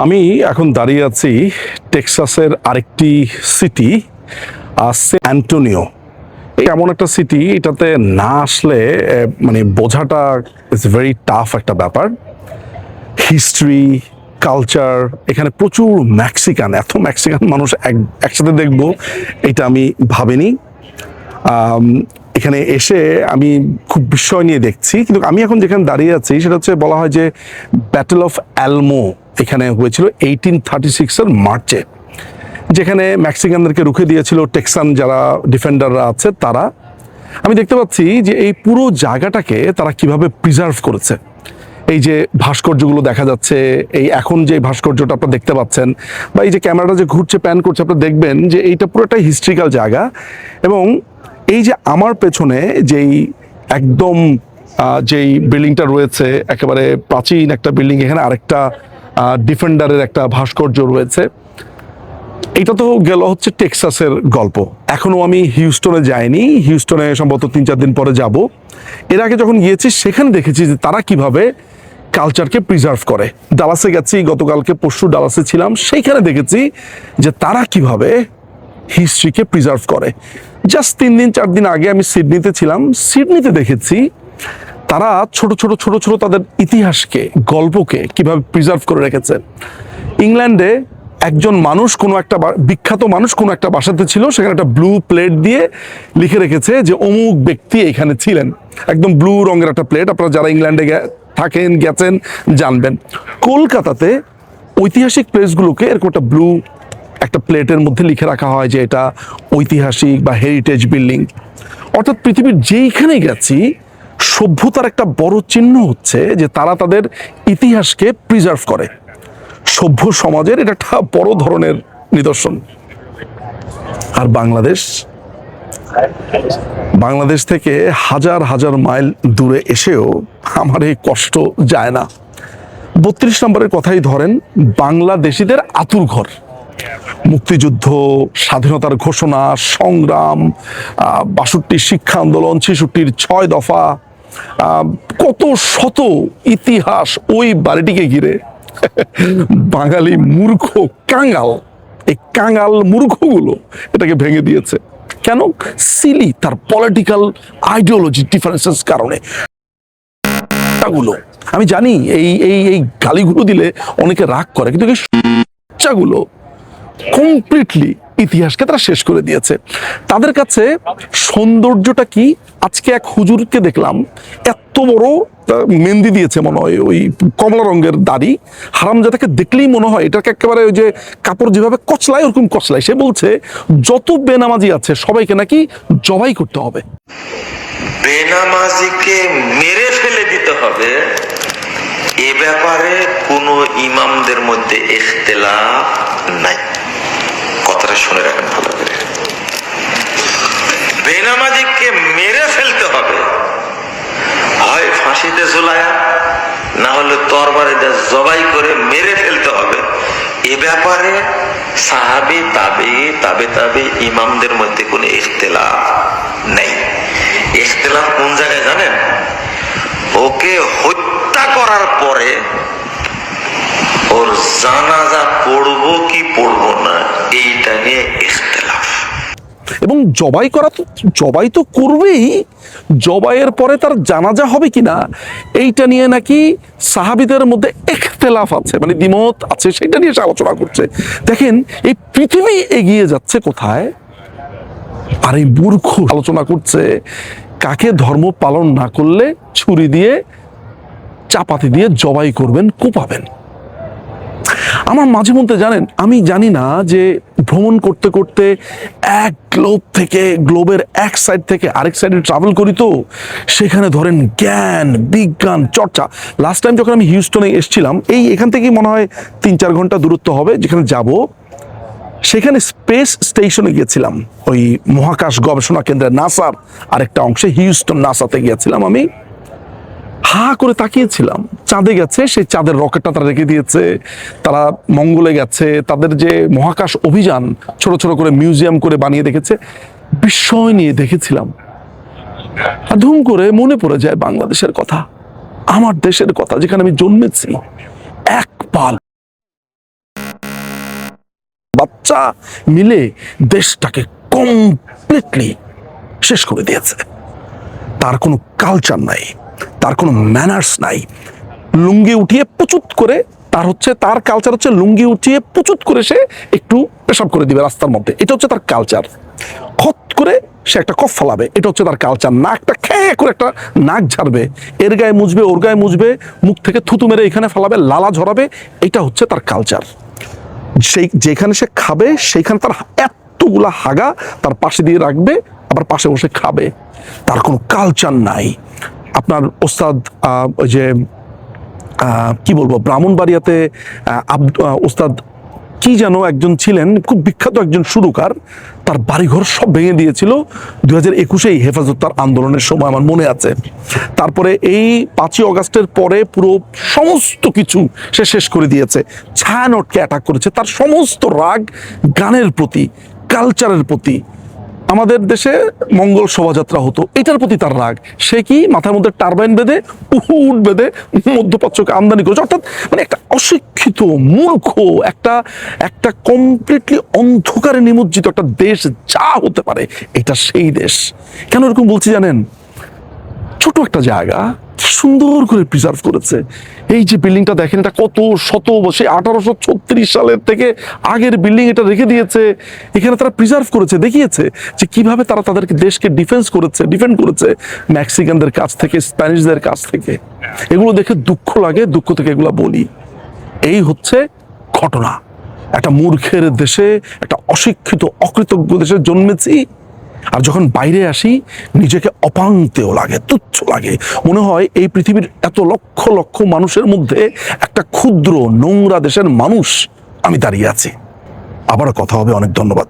আমি এখন দাঁড়িয়ে আছি টেক্সাসের আরেকটি সিটি সেন্ট অ্যান্টোনিও। এমন একটা সিটি, এটাতে না আসলে মানে বোঝাটা ইটস ভেরি টাফ একটা ব্যাপার। হিস্ট্রি, কালচার, এখানে প্রচুর মেক্সিকান, এত মেক্সিকান মানুষ একসাথে দেখবো এটা আমি ভাবিনি। এখানে এসে আমি খুব বিস্ময় নিয়ে দেখছি। কিন্তু আমি এখন যেখানে দাঁড়িয়ে আছি সেটা হচ্ছে, বলা হয় যে ব্যাটল অফ অ্যালমো এখানে হয়েছিল 1836-এর মার্চে, যেখানে মেক্সিকানদেরকে রুখে দিয়েছিল টেক্সান যারা ডিফেন্ডাররা আছে তারা। আমি দেখতে পাচ্ছি যে এই পুরো জায়গাটাকে তারা কিভাবে প্রিজার্ভ করেছে। এই যে ভাস্কর্যগুলো দেখা যাচ্ছে, এই এখন যে ভাস্কর্যটা আপনারা দেখতে পাচ্ছেন, বা এই যে ক্যামেরাটা যে ঘুরছে প্যান করছে, আপনারা দেখবেন যে এইটা পুরোটাই হিস্ট্রিক্যাল জায়গা। এবং এই যে আমার পেছনে যেই একদম যেই বিল্ডিংটা রয়েছে, একেবারে প্রাচীন একটা বিল্ডিং, এখানে আরেকটা ডিফেন্ডারের একটা ভাস্কর্য রয়েছে। এটা তো গেল হচ্ছে টেক্সাসের গল্প। এখনো আমি হিউস্টনে যাইনি, হিউস্টনে সম্ভবত 3-4 দিন পরে যাব। এর আগে যখন গিয়েছি সেখানে দেখেছি যে তারা কিভাবে কালচারকে প্রিজার্ভ করে। ডালাসে গেছি, গতকালকে পরশু ডালাসে ছিলাম, সেইখানে দেখেছি যে তারা কিভাবে হিস্ট্রিকে প্রিজার্ভ করে। জাস্ট 3-4 দিন আগে আমি সিডনিতে ছিলাম, সিডনিতে দেখেছি তারা ছোট ছোট তাদের ইতিহাসকে, গল্পকে কিভাবে প্রিজার্ভ করে রেখেছে। ইংল্যান্ডে একজন মানুষ, কোনো একটা বিখ্যাত মানুষ কোনো একটা বাসাতে ছিল, সেখানে একটা ব্লু প্লেট দিয়ে লিখে রেখেছে যে অমুক ব্যক্তি এখানে ছিলেন। একদম ব্লু রঙের একটা প্লেট, আপনারা যারা ইংল্যান্ডে থাকেন, গেছেন, জানবেন। কলকাতাতে ঐতিহাসিক প্লেসগুলোকে এরকম একটা ব্লু একটা প্লেটের মধ্যে লিখে রাখা হয় যে এটা ঐতিহাসিক বা হেরিটেজ বিল্ডিং। অর্থাৎ পৃথিবীর যেইখানে গেছি, সভ্যতার একটা বড় চিহ্ন হচ্ছে যে তারা তাদের ইতিহাসকে প্রিজার্ভ করে। সভ্য সমাজের এটা একটা বড় ধরনের নিদর্শন। আর বাংলাদেশ থেকে হাজার হাজার মাইল দূরে এসেও আমার এই কষ্ট যায় না। 32 নম্বরের কথাই ধরেন, বাংলাদেশিদের আতুর ঘর। মুক্তিযুদ্ধ, স্বাধীনতার ঘোষণা, সংগ্রাম, 62 শিক্ষা আন্দোলন, 66 6 দফা, কত শত ইতিহাস ওই বাড়িটিকে ঘিরে। বাঙালি মূর্খ কাঙ্গাল, এই কাঙ্গাল মূর্খগুলো এটাকে ভেঙে দিয়েছে। কেন? সিলি তার পলিটিক্যাল আইডিওলজি ডিফারেন্সেস কারণে। আমি জানি এই এই এই গালিগুলো দিলে অনেকে রাগ করে, কিন্তু এই গুলো কমপ্লিটলি ইতিহাসকে তারা শেষ করে দিয়েছে। তাদের কাছে সৌন্দর্যটা কি? আজকে এক হুজুরকে দেখলাম, এত বড় মেহেন্দি দিয়েছে, মনে হয় ওই কমলা রঙের দাড়ি। হারামজাদাকে দেখলেই মনে হয় এটাকে একেবারে ওই যে কাপড় যেভাবে কচলায় ওরকম কচলায়। সে বলছে যত বেনামাজি আছে সবাইকে নাকি জবাই করতে হবে, বেনামাজিকে মেরে ফেলে দিতে হবে। এ ব্যাপারে কোন ইমামদের মধ্যে ইখতিলাফ নাই। কথাটা শুনে রাখেন ভালো করে। বেনামাজিকে মেরে ফেলতে হবে, হয় ফাঁসিতে ঝুলায়া, না হলে তরবারি দিয়ে জবাই করে মেরে ফেলতে হবে। এ ব্যাপারে সাহাবী, তাবে ইমামদের মধ্যে কোনো ইখতিলাফ নেই। ইখতিলাফ কোন জায়গায় জানেন? ওকে হত্যা করার পরে ওর জানাজা পড়বো কি পড়বো না, এইটা নিয়ে ইখতিলাফ। এবং জবাই তো করবেই, জবাইয়ের পরে তার জানাজা হবে কিনা এইটা নিয়ে নাকি সাহাবীদের মধ্যে ইখতিলাফ আছে, মানে দ্বিমত আছে, সেটা নিয়ে আলোচনা করছে। দেখেন এই পৃথিবী এগিয়ে যাচ্ছে কোথায়, আর এই মূর্খ আলোচনা করছে কাকে ধর্ম পালন না করলে ছুরি দিয়ে, চাপাতি দিয়ে জবাই করবেন, কোপাবেন। আমার মাঝে মধ্যে জানেন, আমি জানি না যে ভ্রমণ করতে করতে এক গ্লোবের এক সাইড থেকে আরেক সাইডে ট্রাভেল করি, তো সেখানে ধরেন জ্ঞান বিজ্ঞান চর্চা। লাস্ট টাইম যখন আমি হিউস্টনে এসেছিলাম, এখান থেকেই মনে হয় 3-4 ঘন্টা দূরত্ব হবে যেখানে যাব, সেখানে স্পেস স্টেশনে গিয়েছিলাম, ওই মহাকাশ গবেষণা কেন্দ্রের নাসার আরেকটা অংশে, হিউস্টন নাসাতে গিয়েছিলাম। আমি হা করে তাকিয়েছিলাম, চাঁদে গেছে, সেই চাঁদের রকেটটা তারা রেখে দিয়েছে, তারা মঙ্গলে গেছে, তাদের যে মহাকাশ অভিযান ছোট ছোট করে মিউজিয়াম করে বানিয়ে রেখেছে, বিস্ময় নিয়ে দেখেছিলাম। আর ধুম করে মনে পড়ে যায় বাংলাদেশের কথা, আমার দেশের কথা, যেখানে আমি জন্মেছি। এক পাল বাচ্চা মিলে দেশটাকে কমপ্লিটলি শেষ করে দিয়েছে। তার কোনো কালচার নাই, তার কোনো ম্যানার্স নাই। লুঙ্গি উঠিয়ে পুচুত করে তার কালচার হচ্ছে লুঙ্গি উঠিয়ে পুচুত করে সে একটু পেশাব করে দিবে রাস্তার মধ্যে, এটা হচ্ছে তার কালচার। খত করে সে একটা কফ ফালাবে, এটা হচ্ছে তার কালচার। নাকটা খেয়ে করে একটা নাক ঝাড়বে, এর গায়ে মুছবে, ওর গায়ে মুছবে, মুখ থেকে থুতু মেরে এখানে ফালাবে, লালা ঝরাবে, এটা হচ্ছে তার কালচার। যেখানে সে খাবে সেইখানে তার এতগুলা হাগা তার পাশে দিয়ে রাখবে, আবার পাশে বসে খাবে। তার কোনো কালচার নাই। আপনার ওস্তাদ ওই যে কি বলবো, ব্রাহ্মণবাড়িয়াতে ওস্তাদ কি যেন একজন ছিলেন, খুব বিখ্যাত একজন সুরকার, তার বাড়িঘর সব ভেঙে দিয়েছিল 2021 হেফাজত আন্দোলনের সময়, আমার মনে আছে। তারপরে এই 5ই অগাস্টের পরে পুরো সমস্ত কিছু সে শেষ করে দিয়েছে। ছায়ানটকে অ্যাটাক করেছে, তার সমস্ত রাগ গানের প্রতি, কালচারের প্রতি। আমাদের দেশে মঙ্গল শোভাযাত্রা হতো, এটার প্রতি তার রাগ। সে কি মাথার মধ্যে টারবাইন বেঁধে উট বেঁধে মধ্যপ্রাচ্যকে আমদানি করেছে। অর্থাৎ মানে একটা অশিক্ষিত মূর্খ, একটা কমপ্লিটলি অন্ধকারে নিমজ্জিত একটা দেশ যা হতে পারে, এটা সেই দেশ। কেন এরকম বলছি জানেন? ছোট একটা জায়গা কি সুন্দর করে প্রিজার্ভ করেছে। এই যে বিল্ডিংটা দেখেন, এটা কত শত বছর, 1836 সালের থেকে আগের বিল্ডিং, এটা রেখে দিয়েছে। এখানে তারা প্রিজার্ভ করেছে, দেখিয়েছে যে কিভাবে তারা তাদেরকে দেশকে ডিফেন্ড করেছে মেক্সিকানদের কাছ থেকে, স্প্যানিশদের কাছ থেকে। এগুলো দেখে দুঃখ লাগে, দুঃখ থেকে এগুলো বলি। এই হচ্ছে ঘটনা। একটা মূর্খের দেশে, একটা অশিক্ষিত অকৃতজ্ঞ দেশে জন্মেছি, আর যখন বাইরে আসি নিজেকে অপাংতেও লাগে, তুচ্ছ লাগে। মনে হয় এই পৃথিবীর এত লক্ষ লক্ষ মানুষের মধ্যে একটা ক্ষুদ্র নোংরা দেশের মানুষ আমি দাঁড়িয়ে আছি। আবার কথা হবে, অনেক ধন্যবাদ।